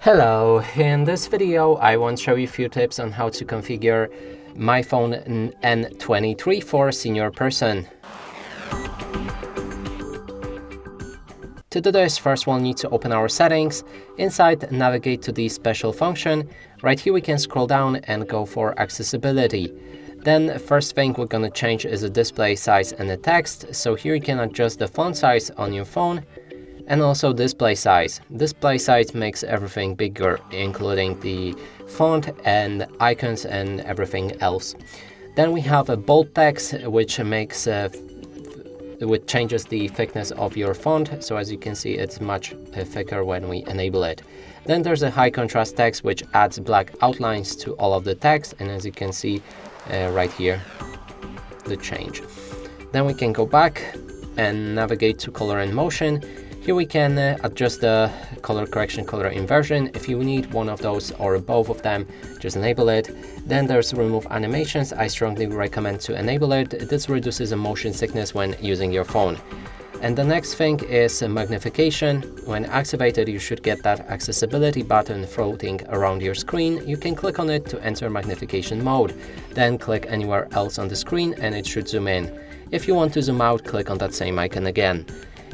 Hello, in this video I want to show you a few tips on how to configure myPhone N23 for senior person. To do this, first we'll need to open our settings. Inside, navigate to the special function. Right here we can scroll down and go for accessibility. Then first thing we're going to change is the display size and the text. So here you can adjust the font size on your phone. And also display size. Display size makes everything bigger, including the font and icons and everything else. Then we have a bold text, which changes the thickness of your font. So as you can see, it's much thicker when we enable it. Then there's a high contrast text, which adds black outlines to all of the text. And as you can see right here, the change. Then we can go back and navigate to color and motion. Here we can adjust the color correction, color inversion. If you need one of those or both of them, just enable it. Then there's remove animations. I strongly recommend to enable it. This reduces the motion sickness when using your phone. And the next thing is magnification. When activated, you should get that accessibility button floating around your screen. You can click on it to enter magnification mode. Then click anywhere else on the screen and it should zoom in. If you want to zoom out, click on that same icon again.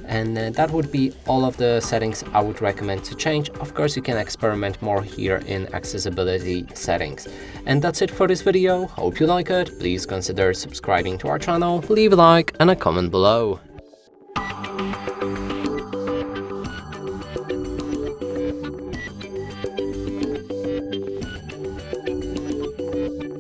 And that would be all of the settings I would recommend to change. Of course, you can experiment more here in accessibility settings. And that's it for this video. Hope you like it. Please consider subscribing to our channel, leave a like and a comment below.